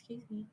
Excuse me.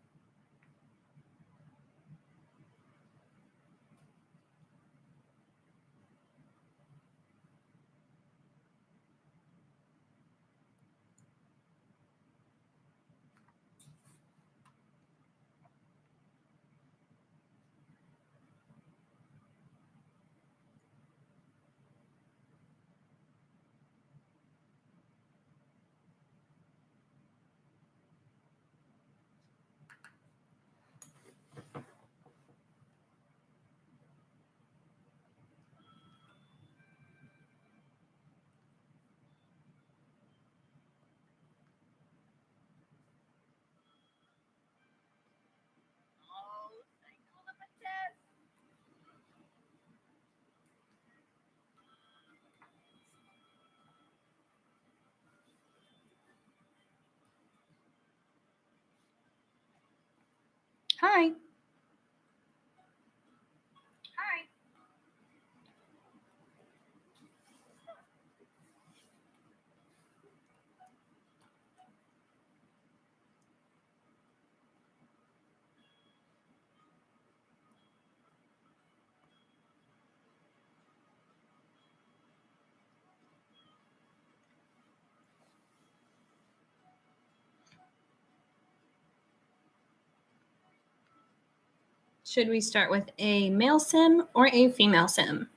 Hi. Should we start with a male sim or a female sim?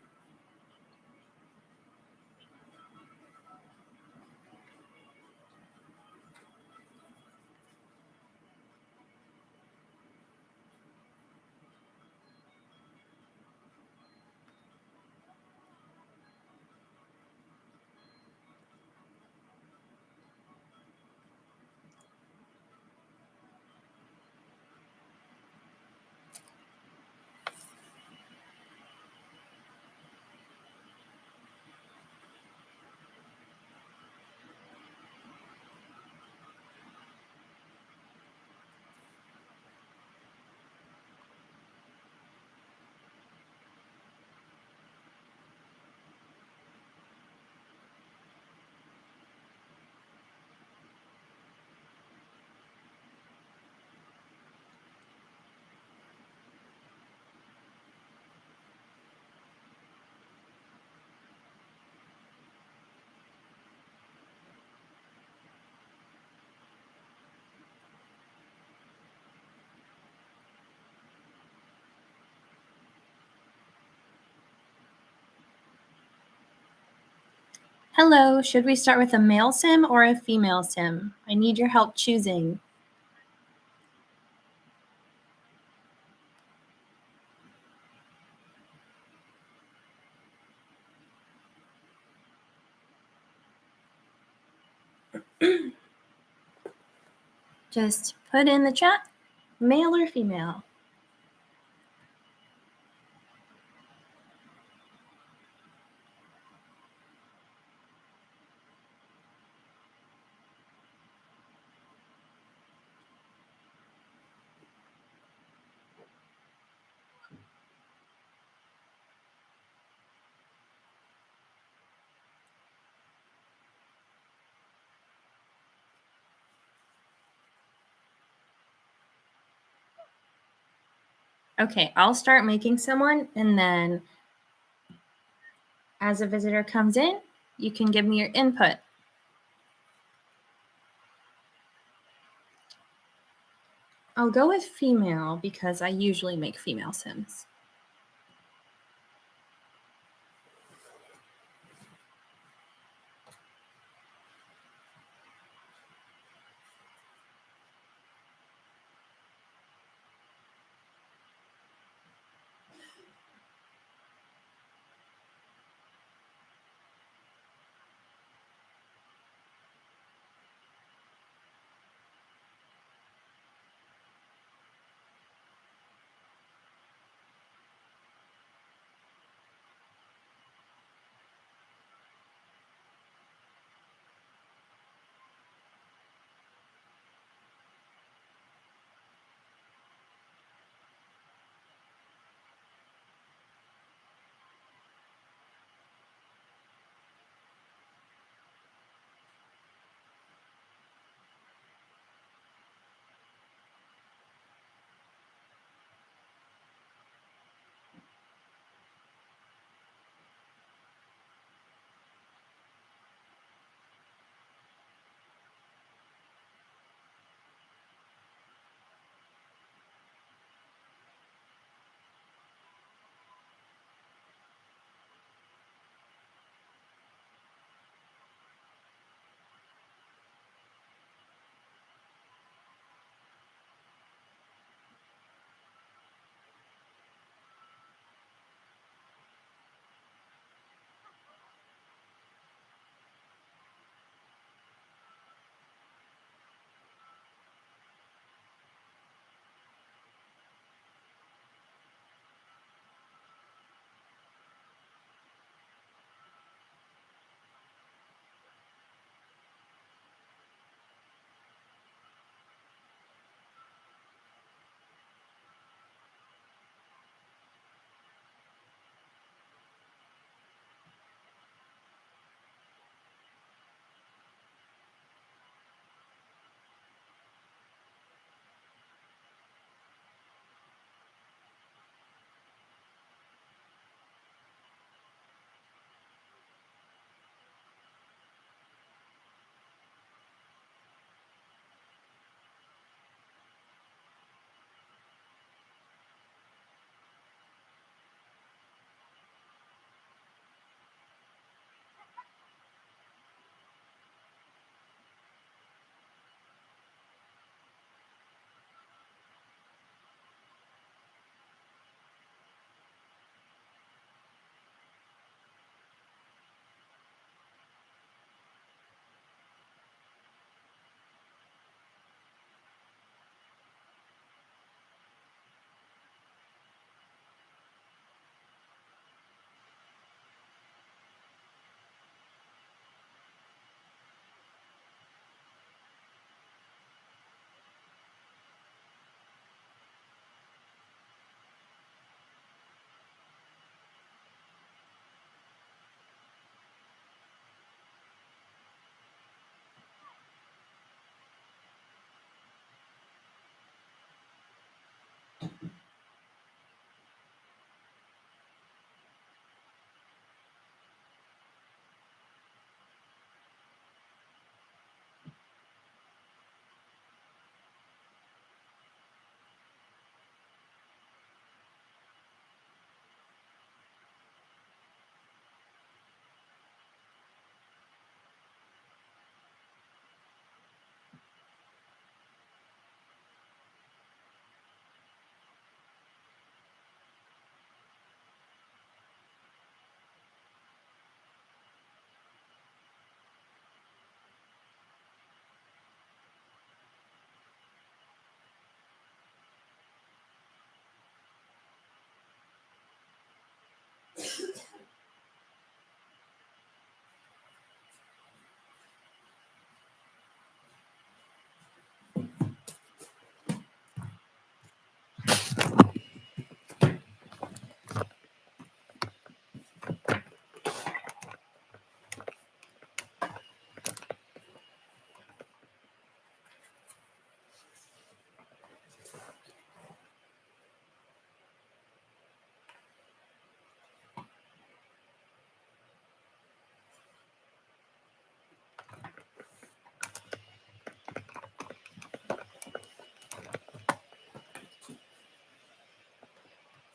Hello, should we start with a male sim or a female sim? I need your help choosing. Just put in the chat, male or female. Okay, I'll start making someone, and then as a visitor comes in, you can give me your input. I'll go with female because I usually make female sims.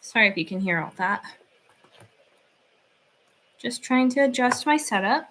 Sorry if you can hear all that. Just trying to adjust my setup.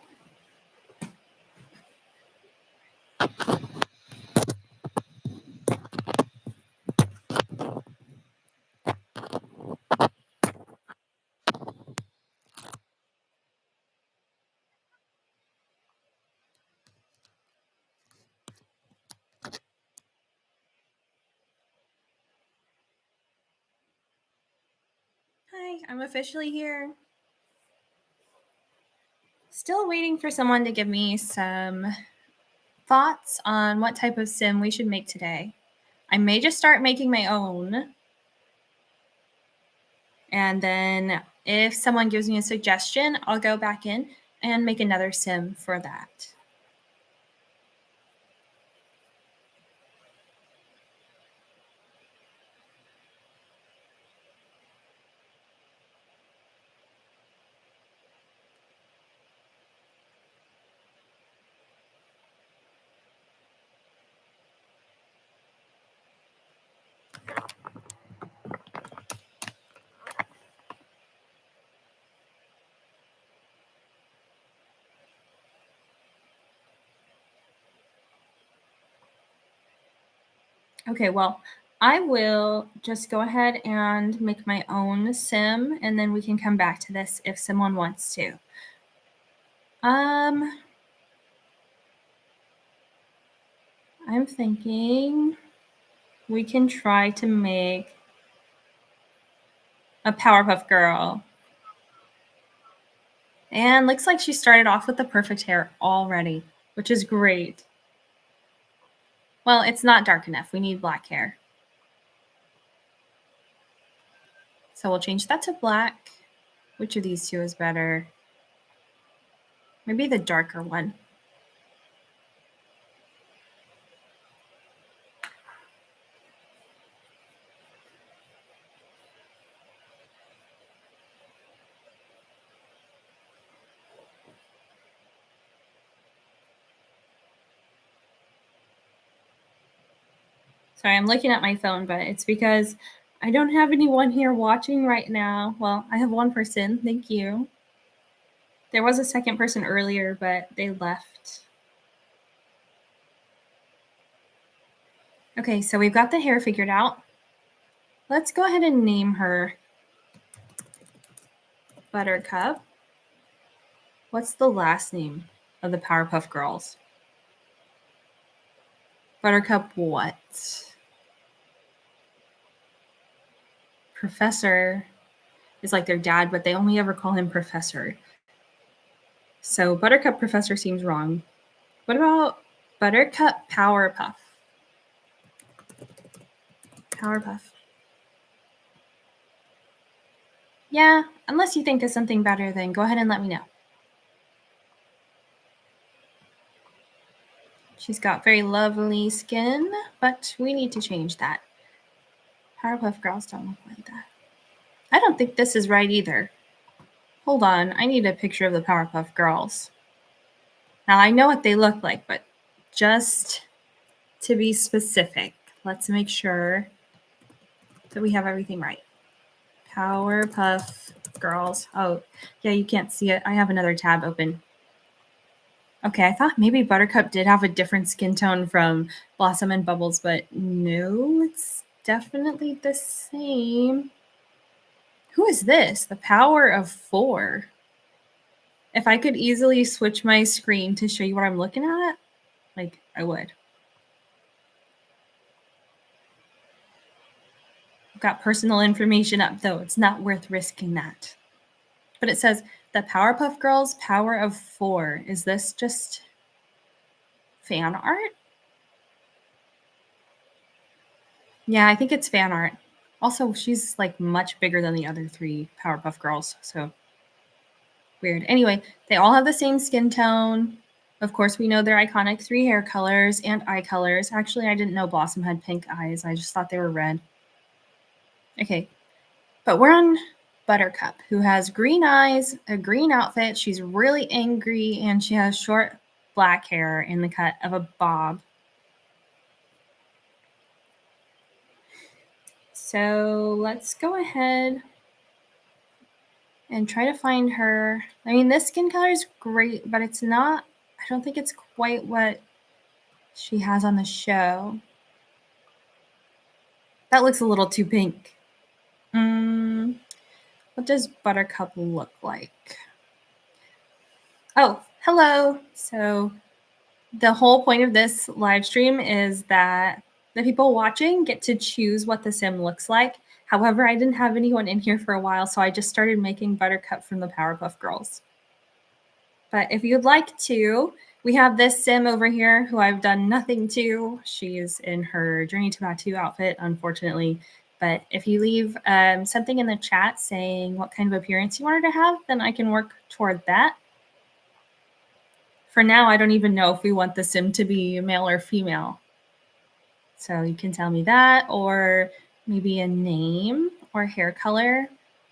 Hi, I'm officially here. Still waiting for someone to give me some thoughts on what type of sim we should make today. I may just start making my own. And then if someone gives me a suggestion, I'll go back in and make another sim for that. Okay, well, I will just go ahead and make my own sim, and then we can come back to this if someone wants to. I'm thinking we can try to make a Powerpuff Girl. And looks like she started off with the perfect hair already, which is great. Well, it's not dark enough. We need black hair. So we'll change that to black. Which of these two is better? Maybe the darker one. Sorry, I'm looking at my phone, but it's because I don't have anyone here watching right now. Well, I have one person. Thank you. There was a second person earlier, but they left. Okay, so we've got the hair figured out. Let's go ahead and name her Buttercup. What's the last name of the Powerpuff Girls? Buttercup what? Professor is like their dad, but they only ever call him Professor. So Buttercup Professor seems wrong. What about Buttercup Powerpuff? Powerpuff. Yeah, unless you think of something better, then go ahead and let me know. She's got very lovely skin, but we need to change that. Powerpuff Girls don't look like that. I don't think this is right either. Hold on, I need a picture of the Powerpuff Girls. Now, I know what they look like, but just to be specific, let's make sure that we have everything right. Powerpuff Girls. Oh, yeah, you can't see it. I have another tab open. Okay, I thought maybe Buttercup did have a different skin tone from Blossom and Bubbles, but no, it's definitely the same. Who is this? The Power of 4. If I could easily switch my screen to show you what I'm looking at, like, I would. I've got personal information up, though. It's not worth risking that. But it says the Powerpuff Girls Power of 4. Is this just fan art? Yeah, I think it's fan art. Also, she's like much bigger than the other 3 Powerpuff Girls, so weird. Anyway, they all have the same skin tone. Of course, we know their iconic 3 hair colors and eye colors. Actually, I didn't know Blossom had pink eyes. I just thought they were red. Okay, but we're on Buttercup, who has green eyes, a green outfit. She's really angry, and she has short black hair in the cut of a bob. So let's go ahead and try to find her. I mean, this skin color is great, but it's not, I don't think it's quite what she has on the show. That looks a little too pink. What does Buttercup look like? Oh, hello. So the whole point of this live stream is that the people watching get to choose what the sim looks like. However, I didn't have anyone in here for a while, so I just started making Buttercup from the Powerpuff Girls. But if you'd like to, we have this sim over here who I've done nothing to. She's in her Journey to Batuu outfit, unfortunately. But if you leave something in the chat saying what kind of appearance you want her to have, then I can work toward that. For now, I don't even know if we want the sim to be male or female. So you can tell me that, or maybe a name or hair color,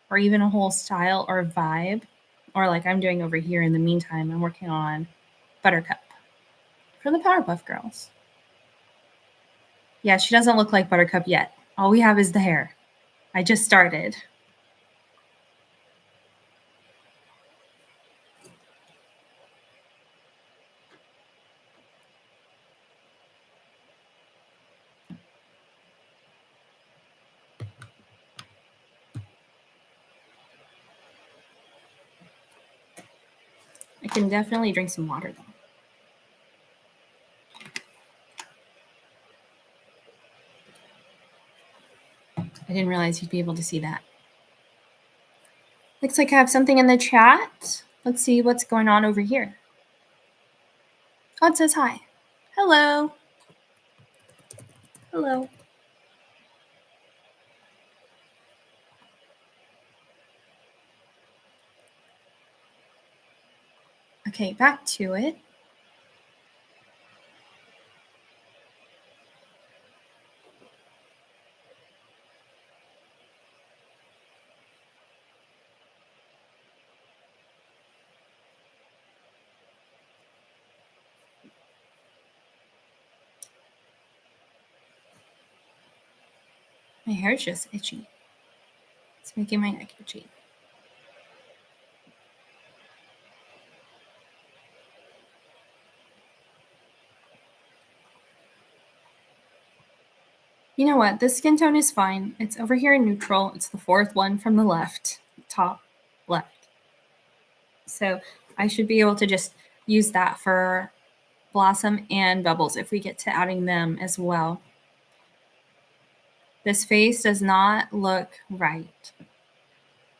or even a whole style or vibe. Or like I'm doing over here in the meantime, I'm working on Buttercup for the Powerpuff Girls. Yeah, she doesn't look like Buttercup yet. All we have is the hair. I just started. I can definitely drink some water though. I didn't realize you'd be able to see that. Looks like I have something in the chat. Let's see what's going on over here. Oh, it says hi. Hello. Hello. Okay, back to it. My hair's just itchy. It's making my neck itchy. You know what? This skin tone is fine. It's over here in neutral. It's the 4th one from the left, top left. So I should be able to just use that for Blossom and Bubbles if we get to adding them as well. This face does not look right.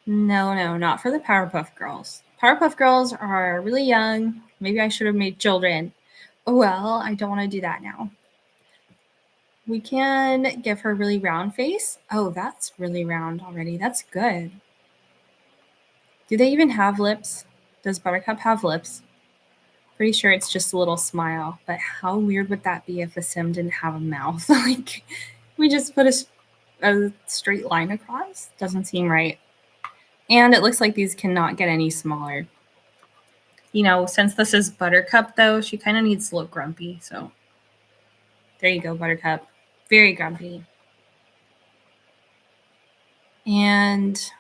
No, not for the Powerpuff Girls. Powerpuff Girls are really young. Maybe I should have made children. Well, I don't want to do that now. We can give her a really round face. Oh, that's really round already. That's good. Do they even have lips? Does Buttercup have lips? Pretty sure it's just a little smile. But how weird would that be if the sim didn't have a mouth? Like, we just put a straight line across? Doesn't seem right. And it looks like these cannot get any smaller. You know, since this is Buttercup, though, she kind of needs to look grumpy. So there you go, Buttercup. Very grumpy. And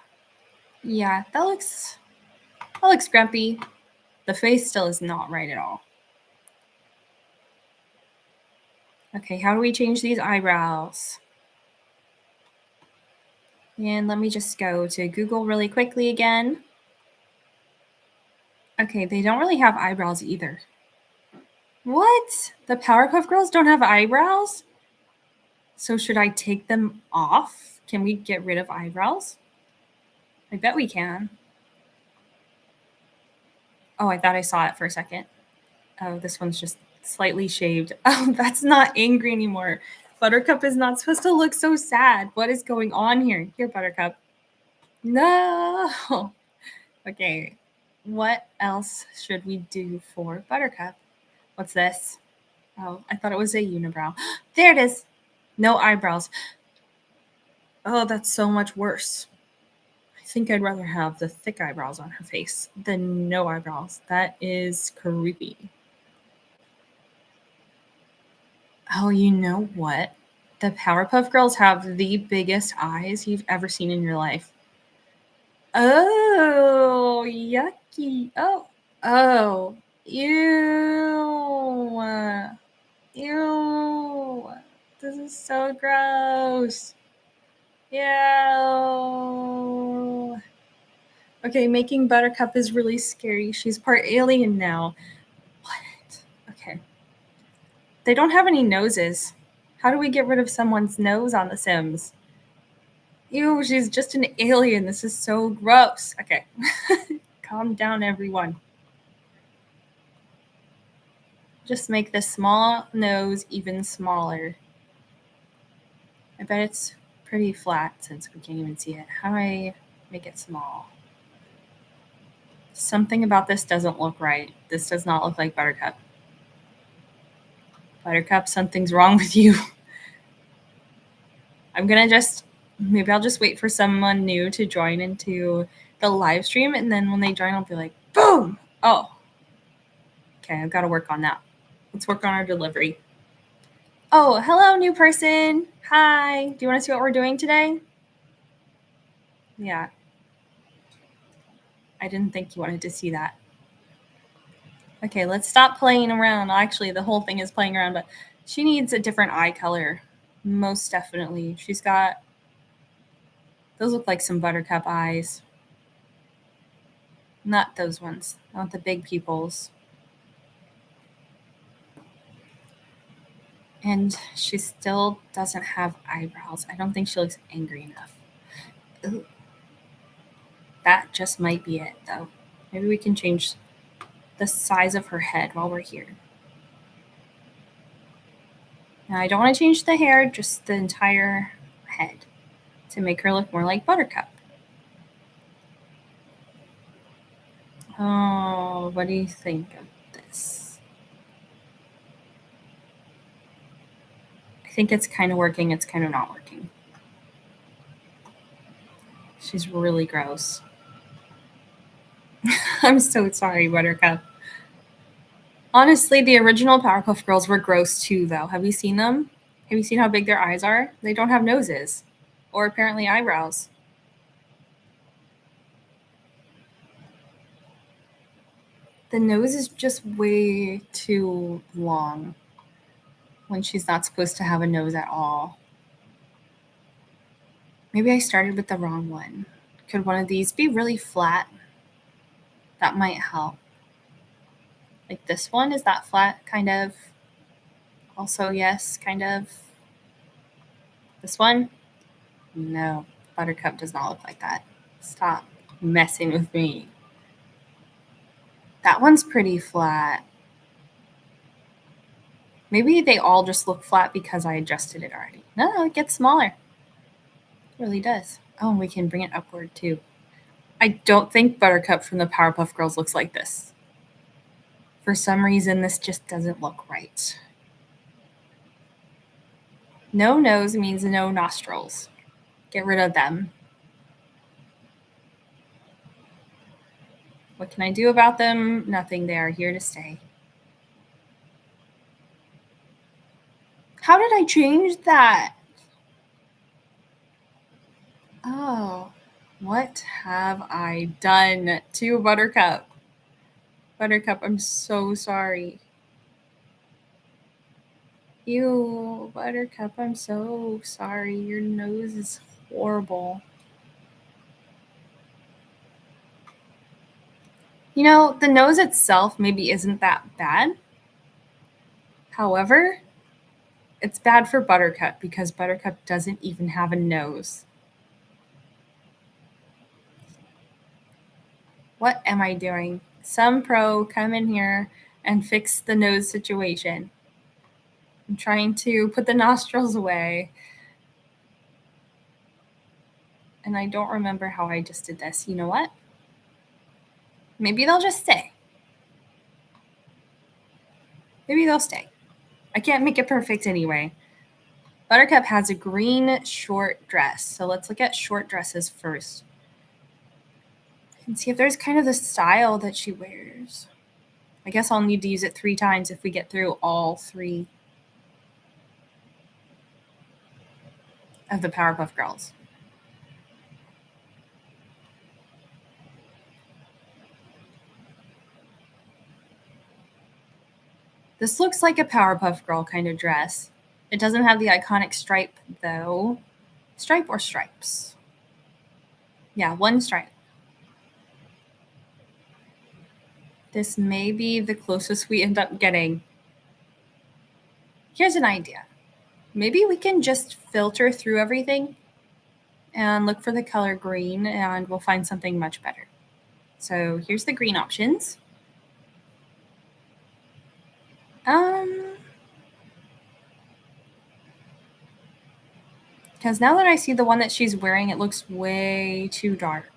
yeah, that looks grumpy. The face still is not right at all. Okay, how do we change these eyebrows? And let me just go to Google really quickly again. Okay, they don't really have eyebrows either. What? The Powerpuff Girls don't have eyebrows? So should I take them off? Can we get rid of eyebrows? I bet we can. Oh, I thought I saw it for a second. Oh, this one's just slightly shaved. Oh, that's not angry anymore. Buttercup is not supposed to look so sad. What is going on here? Here, Buttercup. No. Okay. What else should we do for Buttercup? What's this? Oh, I thought it was a unibrow. There it is. No eyebrows. Oh, that's so much worse. I think I'd rather have the thick eyebrows on her face than no eyebrows. That is creepy. Oh, you know what? The Powerpuff Girls have the biggest eyes you've ever seen in your life. Oh, yucky. Oh. Ew. Ew. This is so gross. Ew. Okay, making Buttercup is really scary. She's part alien now. What? Okay. They don't have any noses. How do we get rid of someone's nose on The Sims? Ew, she's just an alien. This is so gross. Okay. Calm down, everyone. Just make the small nose even smaller. I bet it's pretty flat since we can't even see it. How do I make it small? Something about this doesn't look right. This does not look like Buttercup. Buttercup, something's wrong with you. Maybe I'll just wait for someone new to join into the live stream, and then when they join, I'll be like, boom! Oh. Okay, I've got to work on that. Let's work on our delivery. Oh, hello, new person. Hi. Do you want to see what we're doing today? Yeah. I didn't think you wanted to see that. Okay, let's stop playing around. Actually, the whole thing is playing around, but she needs a different eye color. Most definitely. Those look like some Buttercup eyes. Not those ones. Not the big pupils. And she still doesn't have eyebrows. I don't think she looks angry enough. Ooh. That just might be it, though. Maybe we can change the size of her head while we're here. Now, I don't want to change the hair, just the entire head to make her look more like Buttercup. Oh, what do you think of this? I think it's kind of working. It's kind of not working. She's really gross. I'm so sorry, Buttercup. Honestly, the original Powerpuff Girls were gross too, though. Have you seen them? Have you seen how big their eyes are? They don't have noses. Or apparently eyebrows. The nose is just way too long when she's not supposed to have a nose at all. Maybe I started with the wrong one. Could one of these be really flat? That might help. Like this one, is that flat? Kind of. Also, yes, kind of. This one? No, Buttercup does not look like that. Stop messing with me. That one's pretty flat. Maybe they all just look flat because I adjusted it already. No, it gets smaller. It really does. Oh, and we can bring it upward too. I don't think Buttercup from the Powerpuff Girls looks like this. For some reason, this just doesn't look right. No nose means no nostrils. Get rid of them. What can I do about them? Nothing. They are here to stay. How did I change that? Oh, what have I done to Buttercup? Buttercup, I'm so sorry. Ew, Buttercup, I'm so sorry. Your nose is horrible. You know, the nose itself maybe isn't that bad. However, it's bad for Buttercup because Buttercup doesn't even have a nose. What am I doing? Some pro, come in here and fix the nose situation. I'm trying to put the nostrils away. And I don't remember how I just did this. You know what? Maybe they'll just stay. Maybe they'll stay. I can't make it perfect anyway. Buttercup has a green short dress. So let's look at short dresses first. And see if there's kind of the style that she wears. I guess I'll need to use it 3 times if we get through all 3 of the Powerpuff Girls. This looks like a Powerpuff Girl kind of dress. It doesn't have the iconic stripe, though. Stripe or stripes? Yeah, 1 stripe. This may be the closest we end up getting. Here's an idea. Maybe we can just filter through everything and look for the color green, and we'll find something much better. So here's the green options. Because now that I see the one that she's wearing, it looks way too dark.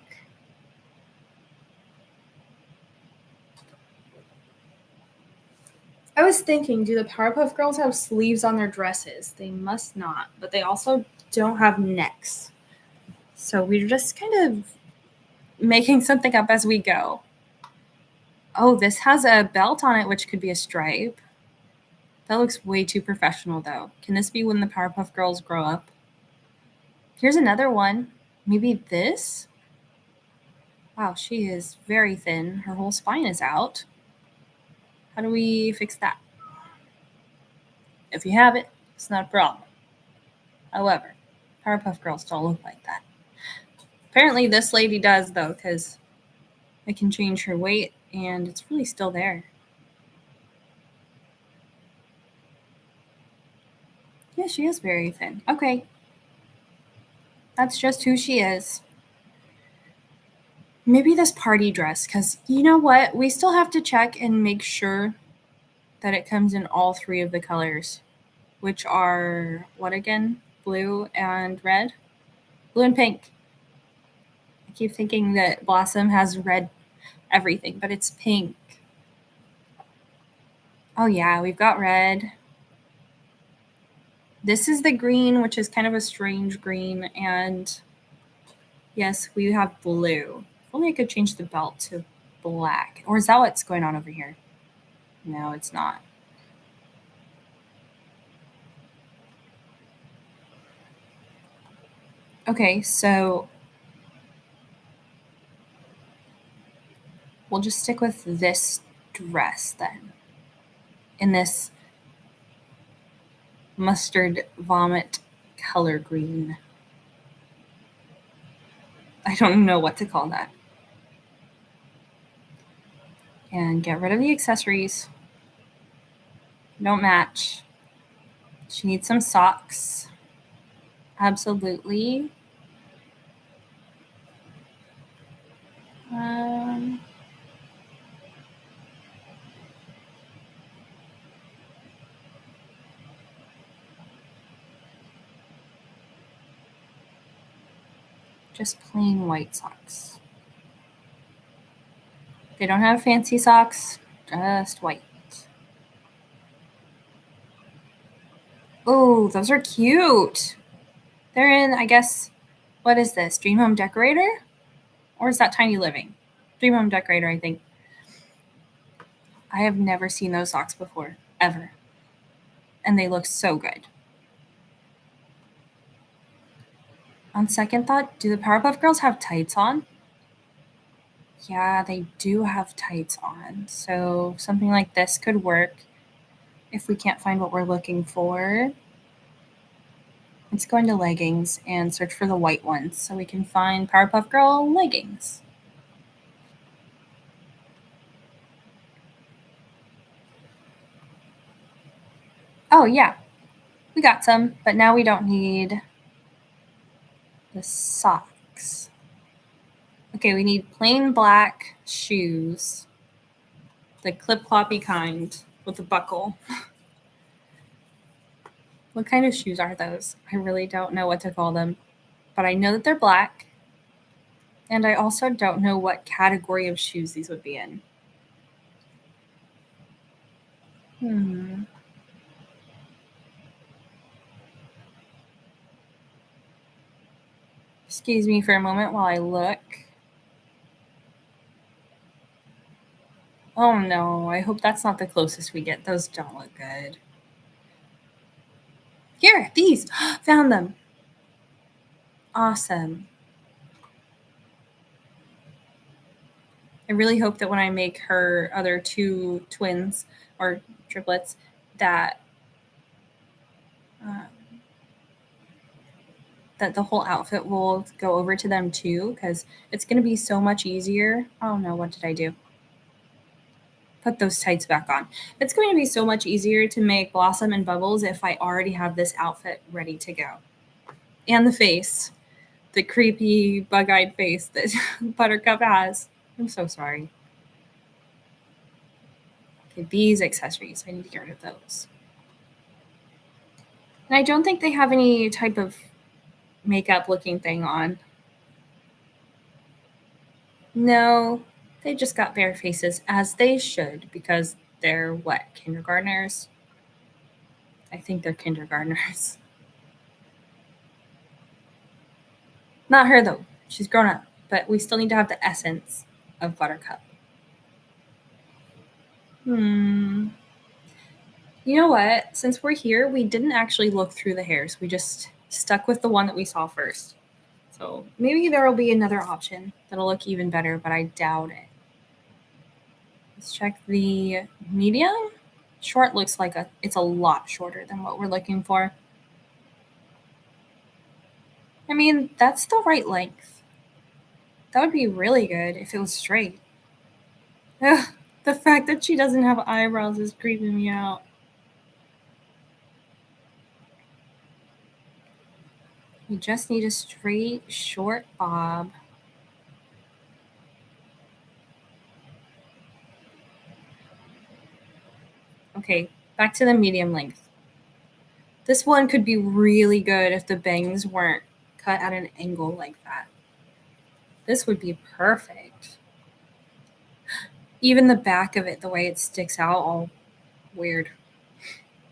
I was thinking, do the Powerpuff Girls have sleeves on their dresses? They must not, but they also don't have necks. So we're just kind of making something up as we go. Oh, this has a belt on it, which could be a stripe. That looks way too professional, though. Can this be when the Powerpuff Girls grow up? Here's another one. Maybe this? Wow, she is very thin. Her whole spine is out. How do we fix that? If you have it, it's not a problem. However, Powerpuff Girls don't look like that. Apparently this lady does, though, because I can change her weight, and it's really still there. Yeah, she is very thin. Okay. That's just who she is. Maybe this party dress, because you know what? We still have to check and make sure that it comes in all 3 of the colors, which are, what again? Blue and red? Blue and pink. I keep thinking that Blossom has red everything, but it's pink. Oh yeah, we've got red. This is the green, which is kind of a strange green, and yes, we have blue. If only I could change the belt to black. Or is that what's going on over here? No, it's not. Okay, so we'll just stick with this dress then. In this mustard vomit color green. I don't know what to call that. And get rid of the accessories. Don't match. She needs some socks. Absolutely. Just plain white socks. They don't have fancy socks, just white. Oh, those are cute. They're in, I guess, what is this? Dream Home Decorator? Or is that Tiny Living? Dream Home Decorator, I think. I have never seen those socks before, ever. And they look so good. On second thought, do the Powerpuff Girls have tights on? Yeah, they do have tights on. So something like this could work if we can't find what we're looking for. Let's go into leggings and search for the white ones so we can find Powerpuff Girl leggings. Oh, yeah. We got some, but now we don't need the socks. Okay, we need plain black shoes. The clip-cloppy kind with the buckle. What kind of shoes are those? I really don't know what to call them. But I know that they're black. And I also don't know what category of shoes these would be in. Excuse me for a moment while I look. Oh no, I hope that's not the closest we get. Those don't look good. Here, these! Found them! Awesome. I really hope that when I make her other two twins or triplets, that that the whole outfit will go over to them too, because it's going to be so much easier. Oh no, what did I do? Put those tights back on. It's going to be so much easier to make Blossom and Bubbles if I already have this outfit ready to go. And the face. The creepy, bug-eyed face that Buttercup has. I'm so sorry. Okay, these accessories. I need to get rid of those. And I don't think they have any type of makeup looking thing on. No, they just got bare faces, as they should, because they're what, kindergartners? I think they're kindergartners. Not her, though. She's grown up, but we still need to have the essence of Buttercup. You know what? Since we're here, we didn't actually look through the hairs. We just stuck with the one that we saw first. So maybe there will be another option that'll look even better, but I doubt it. Let's check the medium. Short looks like it's a lot shorter than what we're looking for. I mean, that's the right length. That would be really good if it was straight. Ugh, the fact that she doesn't have eyebrows is creeping me out. We just need a straight, short bob. Okay, back to the medium length. This one could be really good if the bangs weren't cut at an angle like that. This would be perfect. Even the back of it, the way it sticks out, all weird.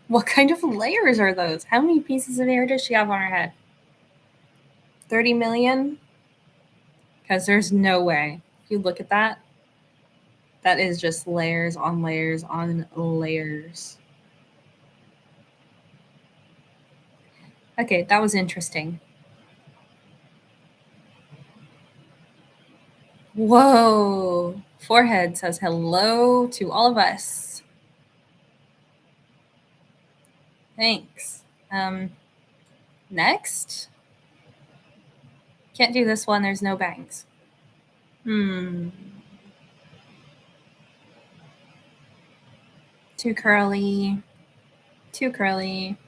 What kind of layers are those? How many pieces of hair does she have on her head? 30 million? Because there's no way. If you look at that, that is just layers on layers on layers. Okay, that was interesting. Whoa. Forehead says hello to all of us. Thanks. Next. Can't do this one. There's no bangs. Too curly. Too curly.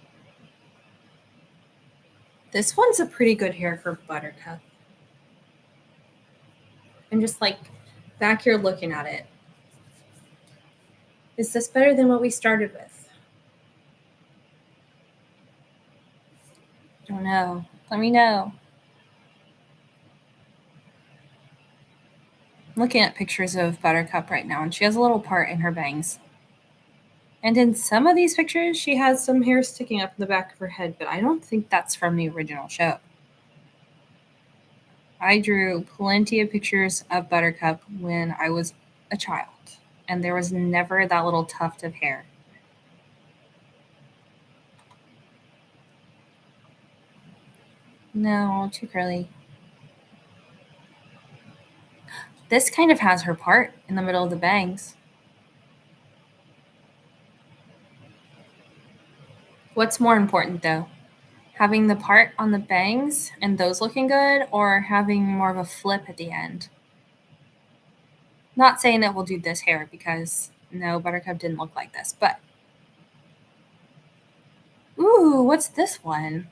This one's a pretty good hair for Buttercup. I'm just like back here looking at it. Is this better than what we started with? Don't know. Let me know. I'm looking at pictures of Buttercup right now, and she has a little part in her bangs. And in some of these pictures, she has some hair sticking up in the back of her head, but I don't think that's from the original show. I drew plenty of pictures of Buttercup when I was a child, and there was never that little tuft of hair. No, too curly. This kind of has her part in the middle of the bangs. What's more important, though? Having the part on the bangs and those looking good, or having more of a flip at the end? Not saying that we'll do this hair, because no, Buttercup didn't look like this, but... Ooh, what's this one?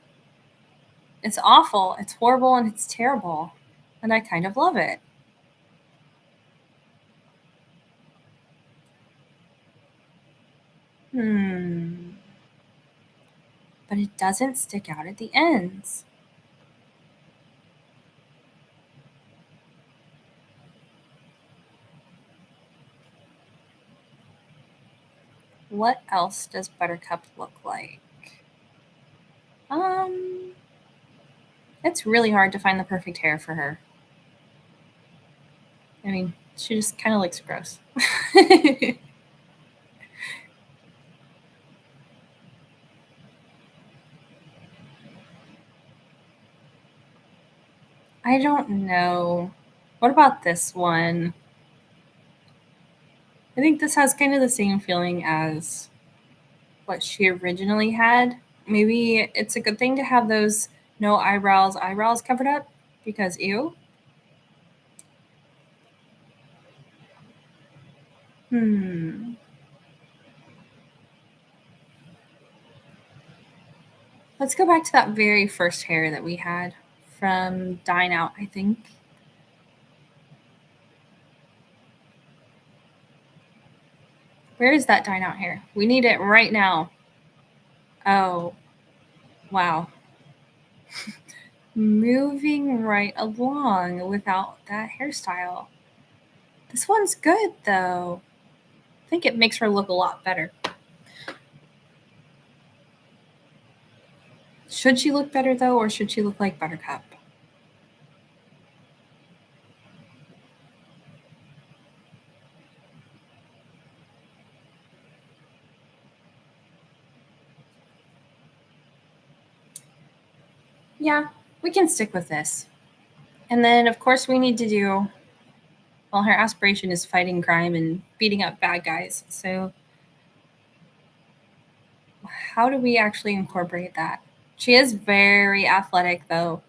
It's awful, it's horrible, and it's terrible. And I kind of love it. But it doesn't stick out at the ends. What else does Buttercup look like? It's really hard to find the perfect hair for her. I mean, she just kind of looks gross. I don't know. What about this one? I think this has kind of the same feeling as what she originally had. Maybe it's a good thing to have those no eyebrows covered up because ew. Let's go back to that very first hair that we had from Dine Out, I think. Where is that Dine Out hair? We need it right now. Oh, wow. Moving right along without that hairstyle. This one's good, though. I think it makes her look a lot better. Should she look better, though, or should she look like Buttercup? Yeah, we can stick with this. And then, of course, we need to do. Well, her aspiration is fighting crime and beating up bad guys. So, how do we actually incorporate that? She is very athletic, though.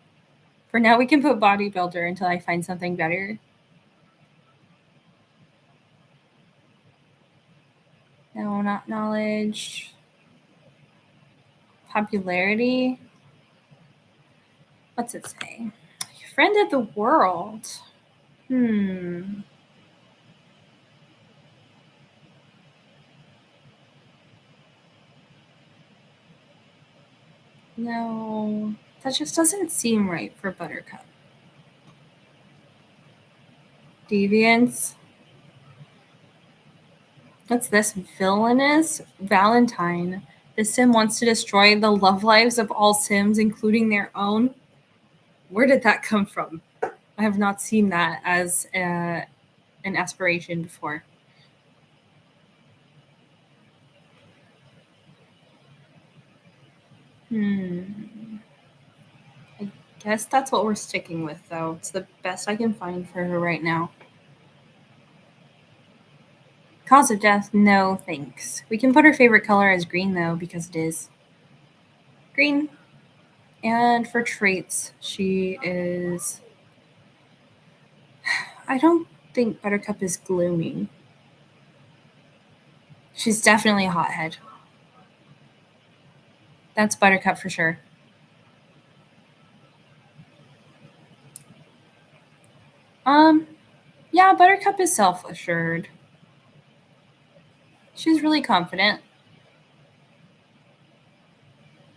For now, we can put bodybuilder until I find something better. No, not knowledge. Popularity. What's it say? Friend of the world. No, that just doesn't seem right for Buttercup. Deviance. What's this? Villainous Valentine. The sim wants to destroy the love lives of all sims, including their own. Where did that come from? I have not seen that as an aspiration before. I guess that's what we're sticking with, though. It's the best I can find for her right now. Cause of death, no thanks. We can put her favorite color as green, though, because it is green. And for traits, she is. I don't think Buttercup is gloomy. She's definitely a hothead. That's Buttercup for sure. Yeah, Buttercup is self-assured. She's really confident.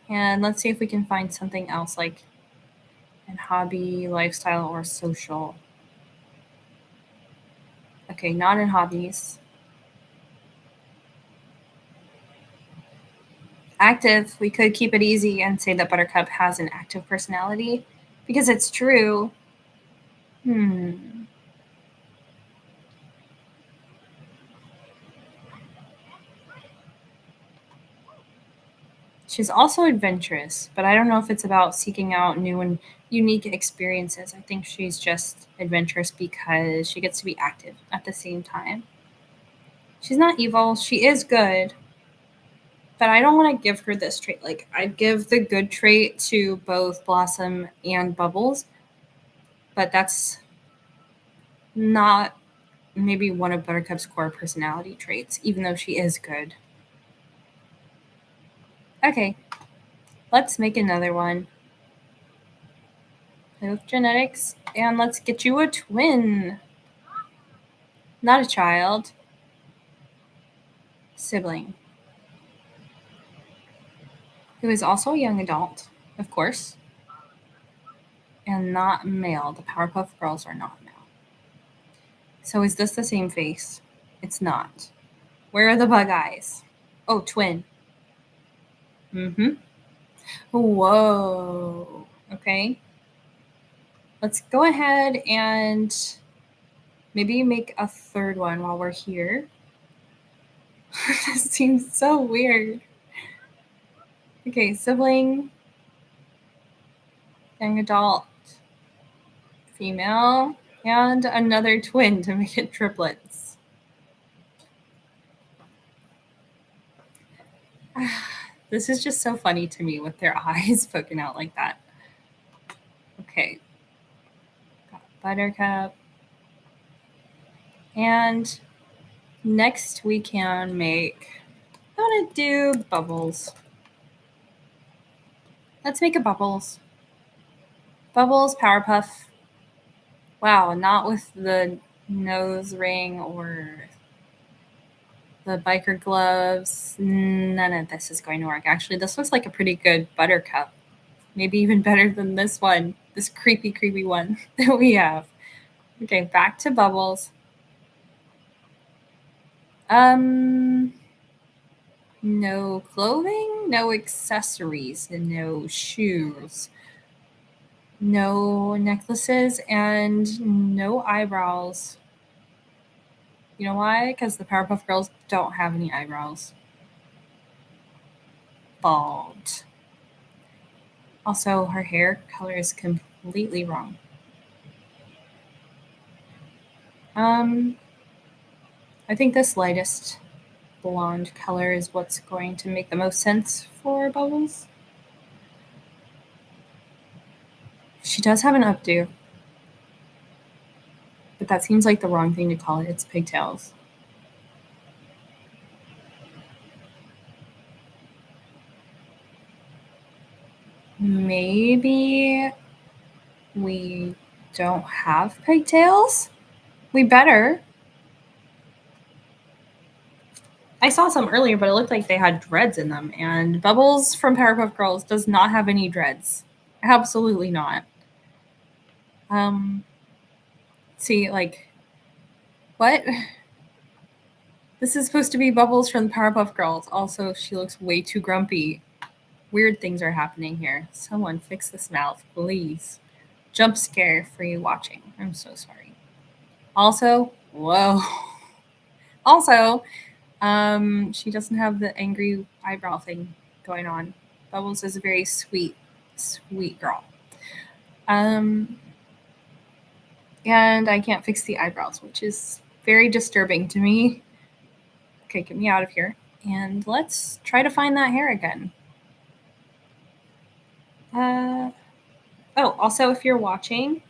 And let's see if we can find something else like in hobby, lifestyle, or social. Okay, not in hobbies. Active, we could keep it easy and say that Buttercup has an active personality because it's true. She's also adventurous, but I don't know if it's about seeking out new and unique experiences. I think she's just adventurous because she gets to be active at the same time. She's not evil, she is good, but I don't want to give her this trait. Like, I'd give the good trait to both Blossom and Bubbles, but that's not maybe one of Buttercup's core personality traits, even though she is good. Okay, let's make another one. With genetics, and let's get you a twin. Not a child. Sibling. who is also a young adult, of course, and not male. The Powerpuff Girls are not male. So is this the same face? It's not. Where are the bug eyes? Oh, twin. Mm-hmm. Whoa. Okay. Let's go ahead and maybe make a third one while we're here. This seems so weird. Okay, sibling, young adult, female, and another twin to make it triplets. This is just so funny to me with their eyes poking out like that. Okay. Got Buttercup. And next we can make, I want to do Bubbles. Let's make a Bubbles. Bubbles, Powerpuff. Wow, not with the nose ring or the biker gloves. None of this is going to work. Actually, this looks like a pretty good Buttercup. Maybe even better than this one, this creepy, creepy one that we have. Okay, back to Bubbles. No clothing, no accessories, and no shoes. No necklaces and no eyebrows. You know why? Because the Powerpuff Girls don't have any eyebrows. Bald. Also, her hair color is completely wrong. I think this lightest blonde color is what's going to make the most sense for Bubbles. She does have an updo, but that seems like the wrong thing to call it. It's pigtails. Maybe we don't have pigtails? We better. I saw some earlier, but it looked like they had dreads in them, and Bubbles from Powerpuff Girls does not have any dreads. Absolutely not. See, like, what? This is supposed to be Bubbles from the Powerpuff Girls. Also, she looks way too grumpy. Weird things are happening here. Someone fix this mouth, please. Jump scare for you watching. I'm so sorry. Also, whoa. Also, she doesn't have the angry eyebrow thing going on. Bubbles is a very sweet, sweet girl. And I can't fix the eyebrows, which is very disturbing to me. Okay, get me out of here. And let's try to find that hair again. Also, if you're watching,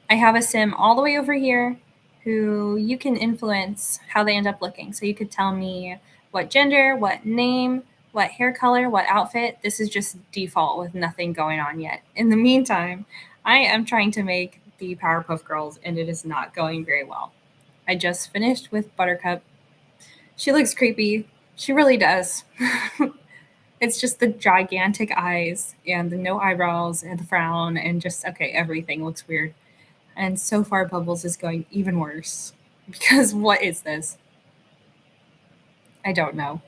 I have a sim all the way over here who you can influence how they end up looking. So you could tell me what gender, what name, what hair color, what outfit. This is just default with nothing going on yet. In the meantime, I am trying to make the Powerpuff Girls, and it is not going very well. I just finished with Buttercup. She looks creepy. She really does. It's just the gigantic eyes and the no eyebrows and the frown and just, okay, everything looks weird. And so far, Bubbles is going even worse. Because what is this? I don't know.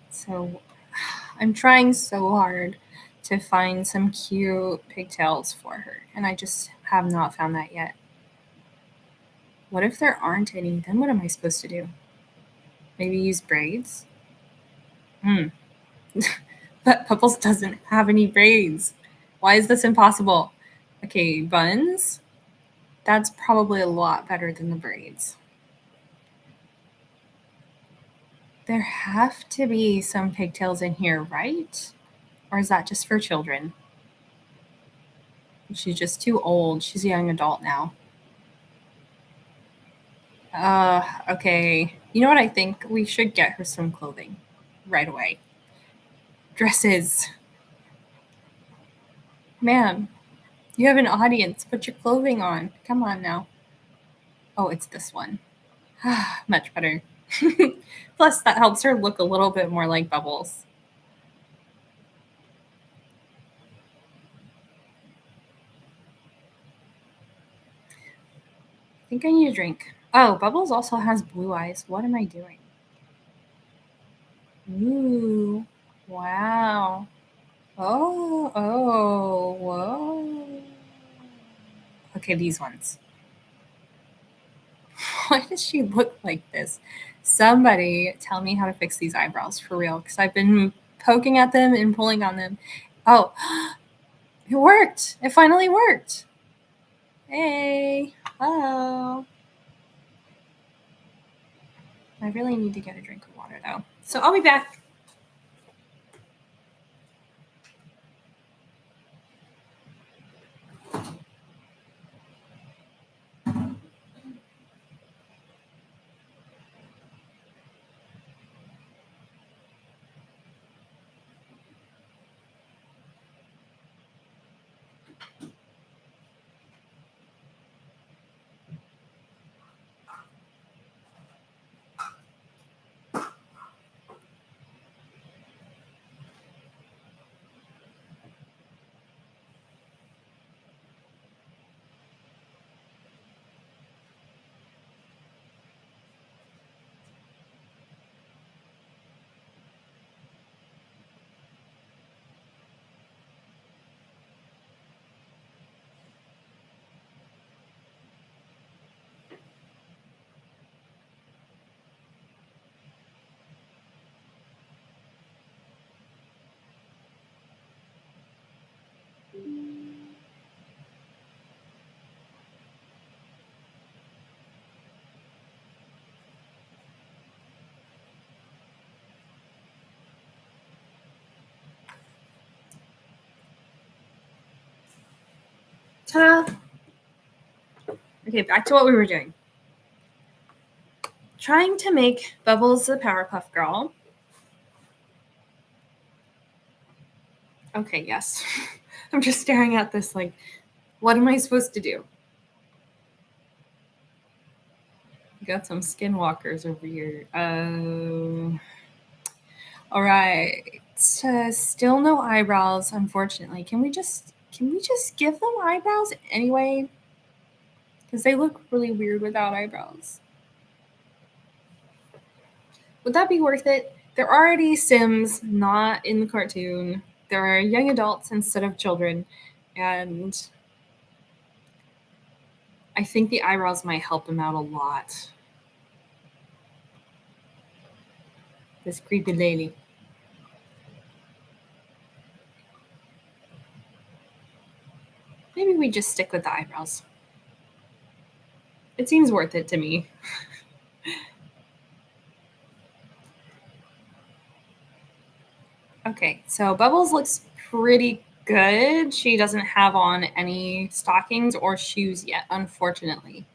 So I'm trying so hard to find some cute pigtails for her, and I just have not found that yet. What if there aren't any? Then what am I supposed to do? Maybe use braids? But Bubbles doesn't have any braids. Why is this impossible? Okay, buns. That's probably a lot better than the braids. There have to be some pigtails in here, right? Or is that just for children? She's just too old. She's a young adult now. Okay. You know what I think? We should get her some clothing right away. Dresses. Ma'am, you have an audience. Put your clothing on. Come on now. Oh, it's this one. Much better. Plus, that helps her look a little bit more like Bubbles. think I need a drink. Oh, Bubbles also has blue eyes. What am I doing? Ooh, wow. Whoa. Okay, these ones. Why does she look like this? Somebody tell me how to fix these eyebrows for real, because I've been poking at them and pulling on them. Oh, it worked. It finally worked. Hey, hello. I really need to get a drink of water though. So I'll be back. Ta-da! Okay, back to what we were doing. Trying to make Bubbles the Powerpuff Girl. Okay, yes. I'm just staring at this like, what am I supposed to do? Got some skinwalkers over here. All right. Still no eyebrows, unfortunately. Can we just give them eyebrows anyway? Because they look really weird without eyebrows. Would that be worth it? They're already Sims, not in the cartoon. They're young adults instead of children, and I think the eyebrows might help them out a lot. This creepy lady. Maybe we just stick with the eyebrows. It seems worth it to me. Okay, so Bubbles looks pretty good. She doesn't have on any stockings or shoes yet, unfortunately.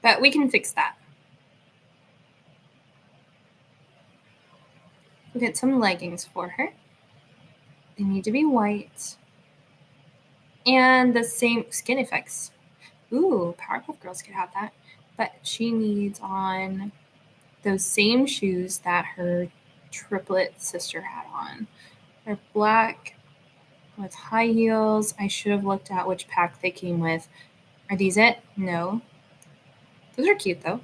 But we can fix that. We'll get some leggings for her. They need to be white. And the same skin effects. Ooh, Powerpuff Girls could have that. But she needs on those same shoes that her triplet sister had on. They're black with high heels. I should have looked at which pack they came with. Are these it? No. Those are cute though.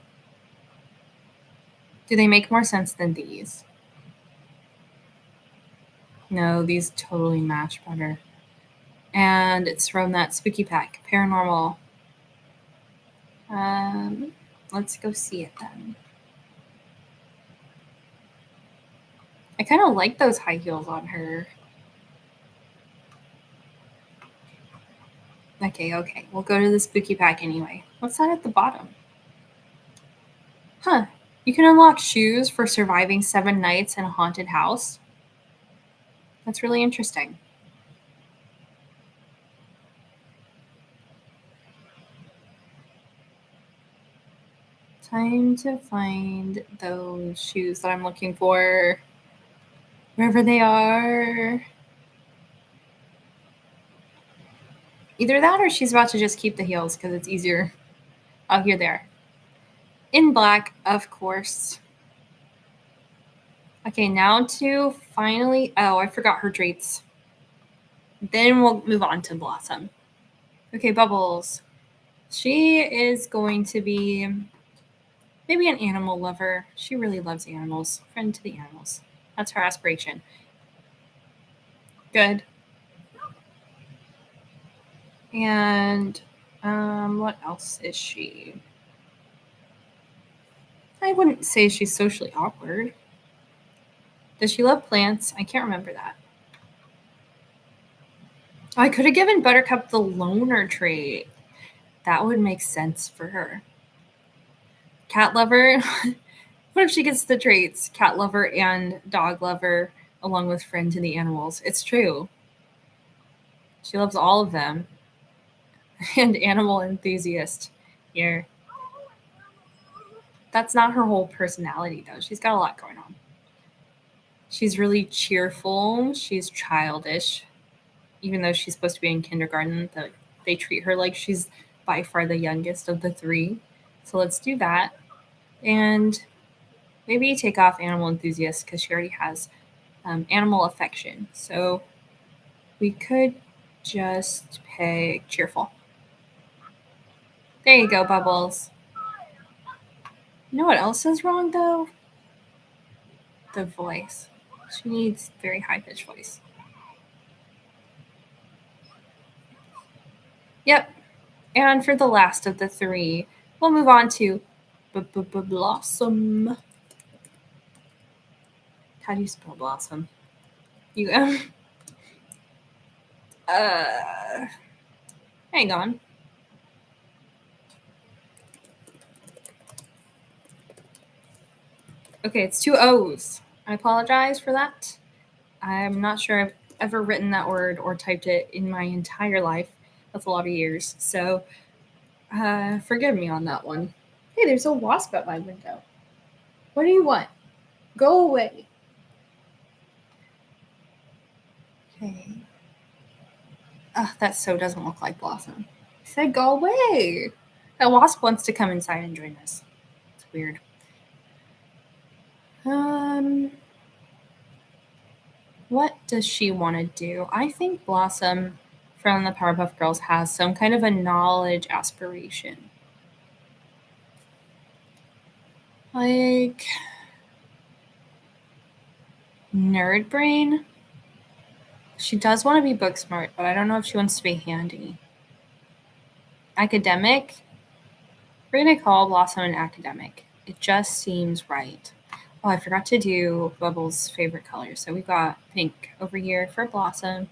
Do they make more sense than these? No, these totally match better. And it's from that spooky pack, Paranormal. Let's go see it then. I kind of like those high heels on her. Okay. We'll go to the spooky pack anyway. What's that at the bottom? Huh. You can unlock shoes for surviving 7 nights in a haunted house. That's really interesting. Time to find those shoes that I'm looking for. Wherever they are. Either that or she's about to just keep the heels because it's easier. Oh, here they are. In black, of course. Okay, now to finally... Oh, I forgot her drapes. Then we'll move on to Blossom. Okay, Bubbles. She is going to be maybe an animal lover. She really loves animals. Friend to the animals. That's her aspiration. Good. And what else is she? I wouldn't say she's socially awkward. Does she love plants? I can't remember that. I could have given Buttercup the loner trait. That would make sense for her. Cat lover. What if she gets the traits cat lover and dog lover along with friend to the animals? It's true. She loves all of them. And animal enthusiast here. That's not her whole personality, though. She's got a lot going on. She's really cheerful. She's childish. Even though she's supposed to be in kindergarten, they treat her like she's by far the youngest of the three. So let's do that. And maybe take off animal enthusiast because she already has animal affection. So we could just pick cheerful. There you go, Bubbles. You know what else is wrong, though? The voice. She needs very high-pitched voice. Yep. And for the last of the three, we'll move on to Blossom. How do you spell Blossom? You hang on. Okay, it's 2 O's. I apologize for that. I'm not sure I've ever written that word or typed it in my entire life. That's a lot of years. So forgive me on that one. Hey, there's a wasp at my window. What do you want? Go away. Okay. That so doesn't look like Blossom. I said go away. A wasp wants to come inside and join us. It's weird. What does she want to do? I think Blossom from the Powerpuff Girls has some kind of a knowledge aspiration. Like nerd brain. She does want to be book smart, but I don't know if she wants to be handy. Academic. We're going to call Blossom an academic. It just seems right. Oh, I forgot to do Bubbles' favorite color. So we've got pink over here for Blossom.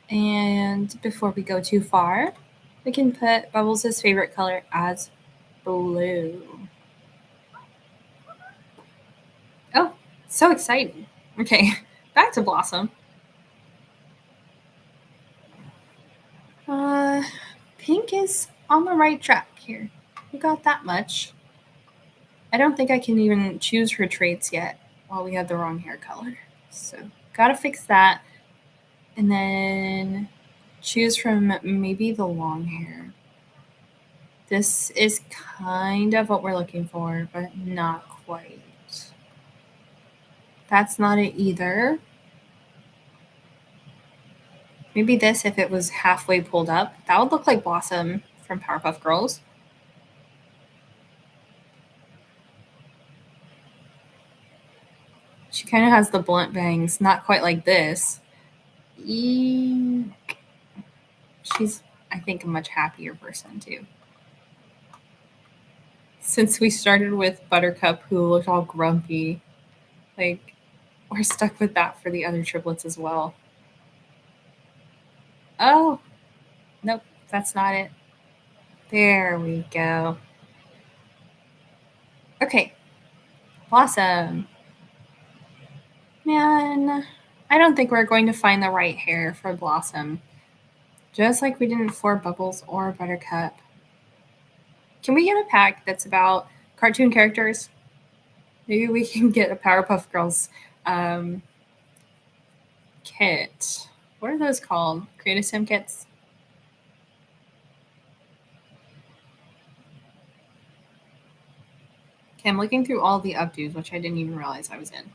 And before we go too far, we can put Bubbles' favorite color as blue. Oh, so exciting. Okay, back to Blossom. Pink is on the right track here. We got that much. I don't think I can even choose her traits yet while we have the wrong hair color. So, gotta fix that. And then choose from maybe the long hair. This is kind of what we're looking for, but not quite. That's not it either. Maybe this if it was halfway pulled up. That would look like Blossom from Powerpuff Girls. She kind of has the blunt bangs, not quite like this. Eek. She's, I think, a much happier person too. Since we started with Buttercup, who looked all grumpy, like, we're stuck with that for the other triplets as well. Oh, nope, that's not it. There we go. Okay, Blossom. Man, I don't think we're going to find the right hair for Blossom. Just like we didn't for Bubbles or Buttercup. Can we get a pack that's about cartoon characters? Maybe we can get a Powerpuff Girls kit. What are those called? Create a Sim kits? Okay, I'm looking through all the updos, which I didn't even realize I was in.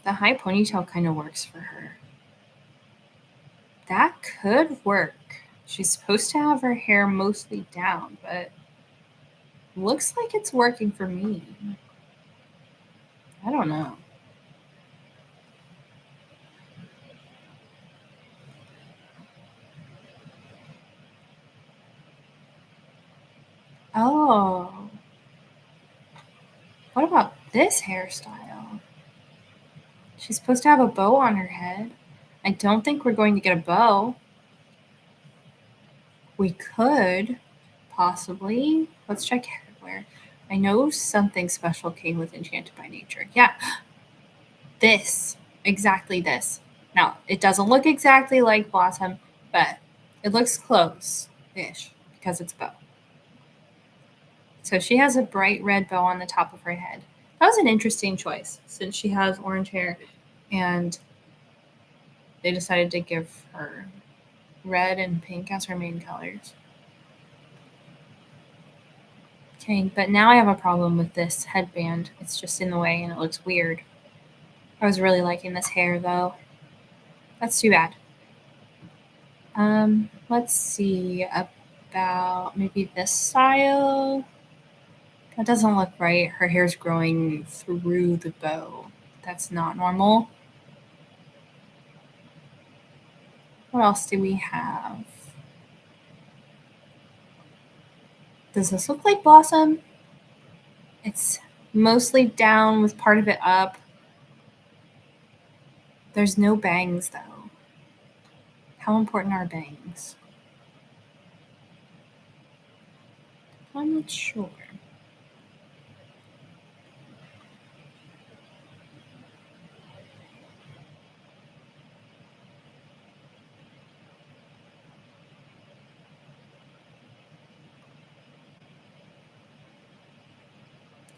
The high ponytail kind of works for her. That could work. She's supposed to have her hair mostly down, but looks like it's working for me. I don't know. Oh. What about this hairstyle? She's supposed to have a bow on her head. I don't think we're going to get a bow. We could, possibly. Let's check hairwear. I know something special came with Enchanted by Nature. Yeah, this. Exactly this. Now, it doesn't look exactly like Blossom, but it looks close-ish because it's bow. So she has a bright red bow on the top of her head. That was an interesting choice since she has orange hair and they decided to give her red and pink as her main colors. Okay, but now I have a problem with this headband. It's just in the way and it looks weird. I was really liking this hair though. That's too bad. Let's see about maybe this style. That doesn't look right. Her hair's growing through the bow. That's not normal. What else do we have? Does this look like Blossom? It's mostly down with part of it up. There's no bangs though. How important are bangs? I'm not sure.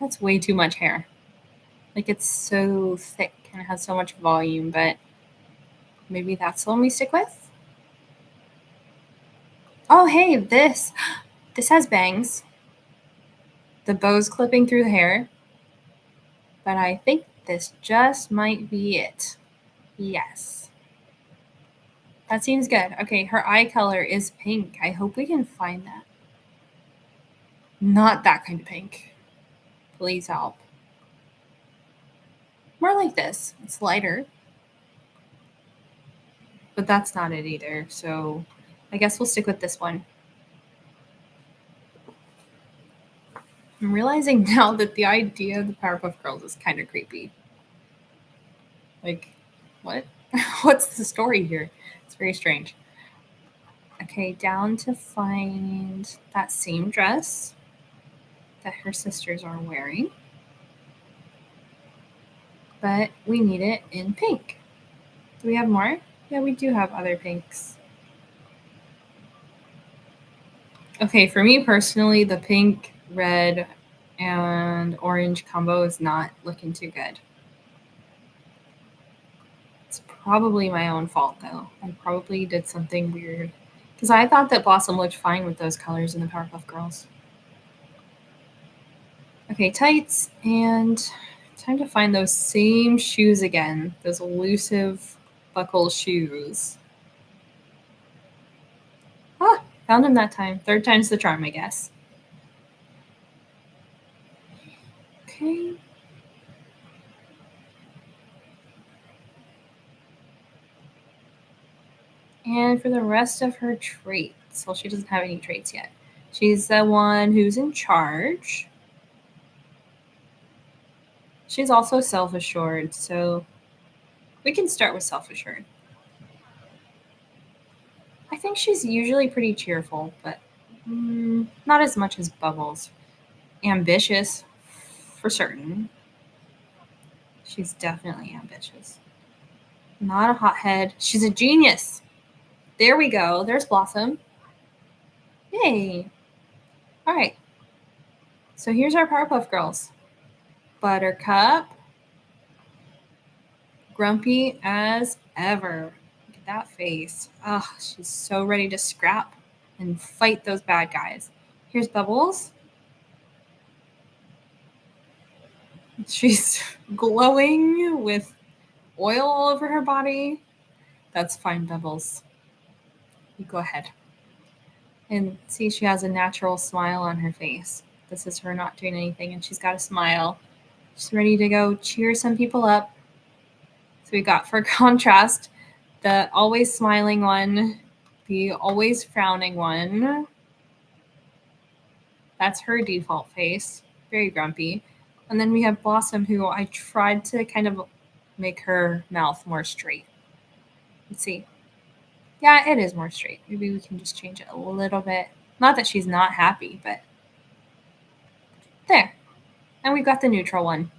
That's way too much hair. Like it's so thick and it has so much volume, but maybe that's the one we stick with? Oh, hey, this. This has bangs. The bow's clipping through the hair. But I think this just might be it. Yes. That seems good. Okay, her eye color is pink. I hope we can find that. Not that kind of pink. Please help. More like this. It's lighter. But that's not it either. So I guess we'll stick with this one. I'm realizing now that the idea of the Powerpuff Girls is kind of creepy. Like, what? What's the story here? It's very strange. Okay, down to find that same dress that her sisters are wearing. But we need it in pink. Do we have more? Yeah, we do have other pinks. Okay, for me personally, the pink, red, and orange combo is not looking too good. It's probably my own fault though. I probably did something weird. Because I thought that Blossom looked fine with those colors in the Powerpuff Girls. Okay, tights, and time to find those same shoes again. Those elusive buckle shoes. Ah, found them that time. Third time's the charm, I guess. Okay. And for the rest of her traits, well, she doesn't have any traits yet. She's the one who's in charge. She's also self-assured, so we can start with self-assured. I think she's usually pretty cheerful, but not as much as Bubbles. Ambitious, for certain. She's definitely ambitious. Not a hothead. She's a genius. There we go. There's Blossom. Yay. All right. So here's our Powerpuff Girls. Buttercup. Grumpy as ever. Look at that face. Ugh, she's so ready to scrap and fight those bad guys. Here's Bubbles. She's glowing with oil all over her body. That's fine, Bubbles. You go ahead. And see, she has a natural smile on her face. This is her not doing anything, and she's got a smile. She's ready to go cheer some people up. So we got, for contrast, the always smiling one, the always frowning one. That's her default face. Very grumpy. And then we have Blossom, who I tried to kind of make her mouth more straight. Let's see. Yeah, it is more straight. Maybe we can just change it a little bit. Not that she's not happy, but there. And we've got the neutral one.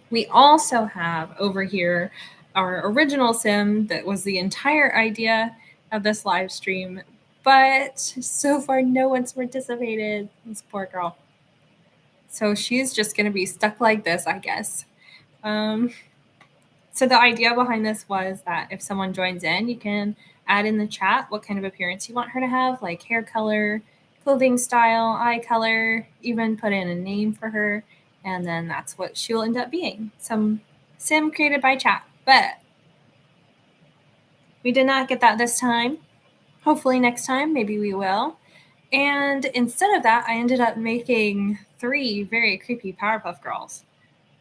We also have over here our original sim that was the entire idea of this live stream, but so far no one's participated. This poor girl. So she's just going to be stuck like this, I guess. So the idea behind this was that if someone joins in, you can add in the chat what kind of appearance you want her to have, like hair color, clothing style, eye color, even put in a name for her, and then that's what she'll end up being. Some sim created by chat. But we did not get that this time. Hopefully next time, maybe we will. And instead of that, I ended up making 3 very creepy Powerpuff Girls.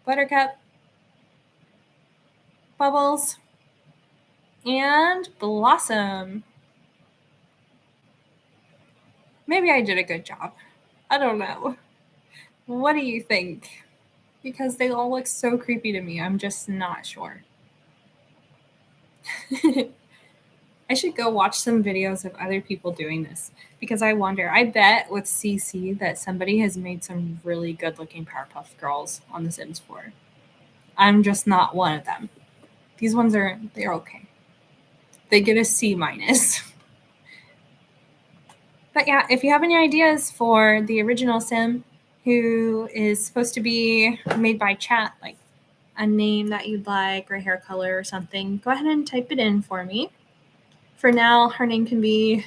Buttercup, Bubbles, and Blossom. Maybe I did a good job. I don't know. What do you think? Because they all look so creepy to me. I'm just not sure. I should go watch some videos of other people doing this because I wonder. I bet with CC that somebody has made some really good looking Powerpuff Girls on The Sims 4. I'm just not one of them. These ones they're okay. They get a C minus. But yeah, if you have any ideas for the original sim who is supposed to be made by chat, like a name that you'd like or hair color or something, go ahead and type it in for me. For now, her name can be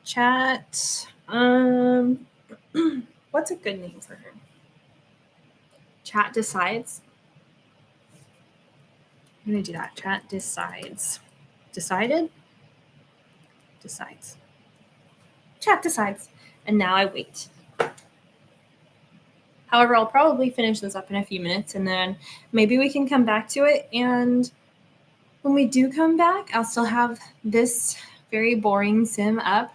Chat. What's a good name for her? Chat Decides. I'm going to do that. Chat Decides. Decided? Decides. Chat decides. And now I wait. However, I'll probably finish this up in a few minutes and then maybe we can come back to it. And when we do come back, I'll still have this very boring sim up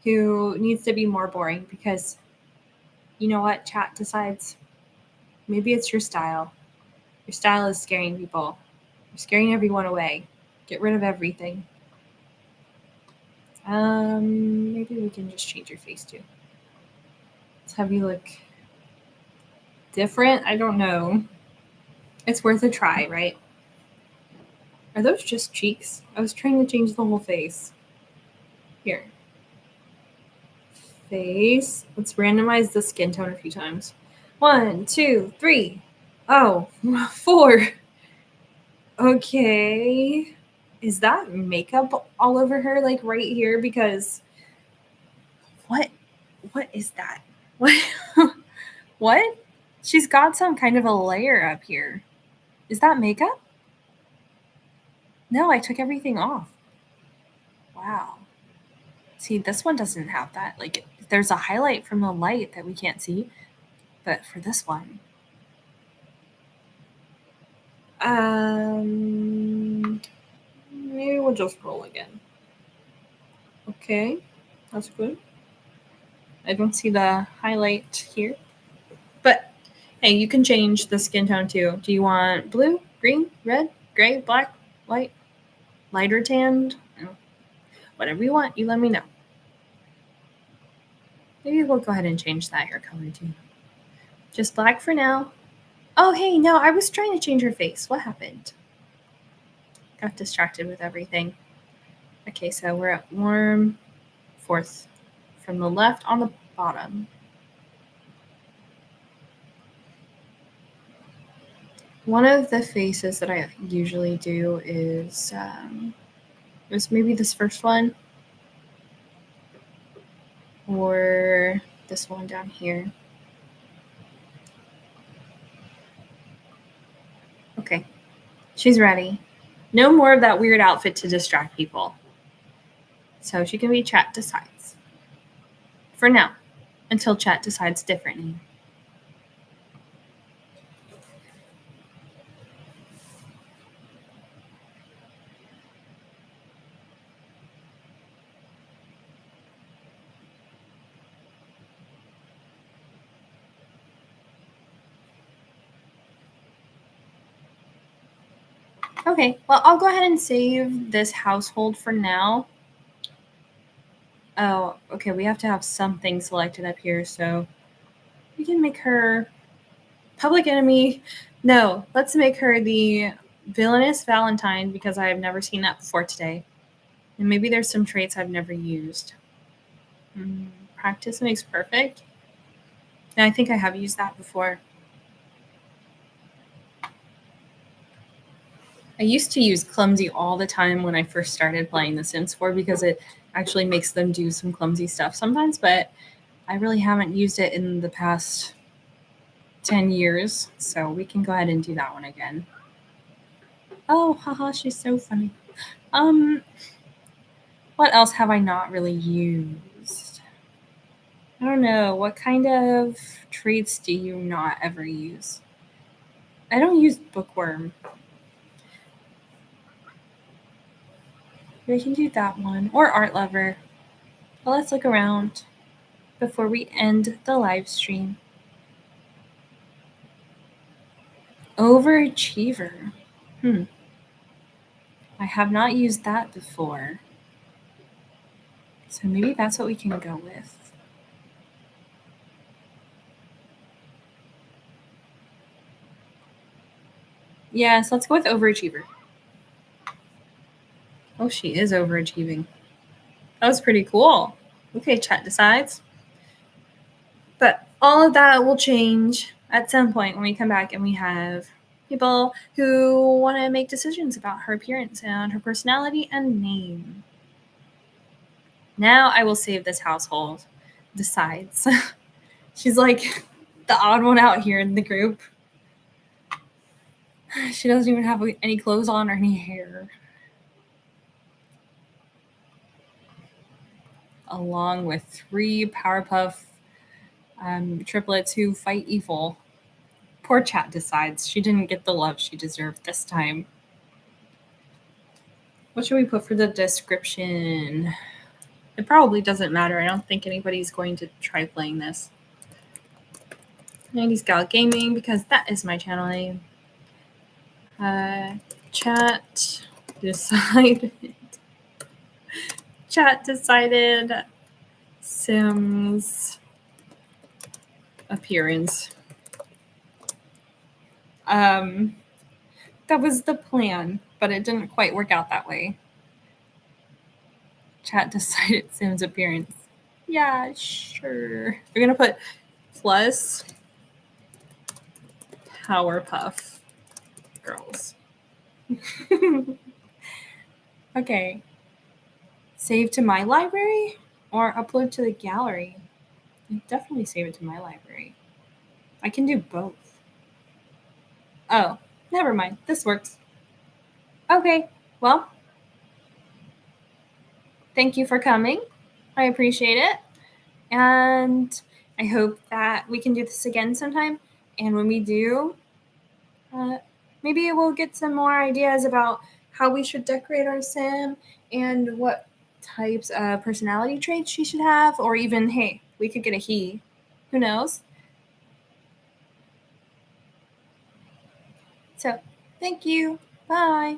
who needs to be more boring because you know what? Chat decides. Maybe it's your style. Your style is scaring people. You're scaring everyone away. Get rid of everything. Maybe we can just change your face too. Let's have you look different. I don't know. It's worth a try, right? Are those just cheeks? I was trying to change the whole face. Here. Face. Let's randomize the skin tone a few times. 1, 2, 3. Oh, 4. Okay. Is that makeup all over her, like right here? Because what is that? What? What? She's got some kind of a layer up here. Is that makeup? No, I took everything off. Wow. See, this one doesn't have that. Like, there's a highlight from the light that we can't see. But for this one, maybe we'll just roll again. Okay, that's good. I don't see the highlight here. But hey, you can change the skin tone too. Do you want blue, green, red, gray, black, white, lighter tanned? Whatever you want, you let me know. Maybe we'll go ahead and change that hair color too. Just black for now. Oh, hey, no, I was trying to change her face. What happened? Got distracted with everything. Okay, so we're at warm 4th from the left on the bottom. One of the faces that I usually do is maybe this first one or this one down here. Okay, she's ready. No more of that weird outfit to distract people. So she can be Chat Decides. For now, until Chat decides differently. Okay, well, I'll go ahead and save this household for now. Oh, okay, we have to have something selected up here, so we can make her public enemy. No, let's make her the villainous Valentine because I have never seen that before today. And maybe there's some traits I've never used. Practice makes perfect. And I think I have used that before. I used to use clumsy all the time when I first started playing The Sims 4 because it actually makes them do some clumsy stuff sometimes, but I really haven't used it in the past 10 years, so we can go ahead and do that one again. Oh, haha, she's so funny. What else have I not really used? I don't know. What kind of traits do you not ever use? I don't use Bookworm. We can do that one. Or Art Lover. But let's look around before we end the live stream. Overachiever. I have not used that before. So maybe that's what we can go with. Yes, let's go with Overachiever. Oh, she is overachieving. That was pretty cool. Okay, Chat Decides. But all of that will change at some point when we come back and we have people who want to make decisions about her appearance and her personality and name. Now I will save this household. Decides. She's like the odd one out here in the group. She doesn't even have any clothes on or any hair. Along with 3 Powerpuff triplets who fight evil. Poor Chat Decides. She didn't get the love she deserved this time. What should we put for the description? It probably doesn't matter. I don't think anybody's going to try playing this. 90s Gal Gaming, because that is my channel name. Chat decided. Chat decided Sims appearance. That was the plan, but it didn't quite work out that way. Chat decided Sims appearance. Yeah, sure. We're gonna put plus Powerpuff Girls. Okay. Save to my library or upload to the gallery? Definitely save it to my library. I can do both. Oh, never mind. This works. Okay, well, thank you for coming. I appreciate it. And I hope that we can do this again sometime. And when we do, maybe we'll get some more ideas about how we should decorate our sim and what types of personality traits she should have, or even, hey, we could get a he. Who knows? So, thank you. Bye.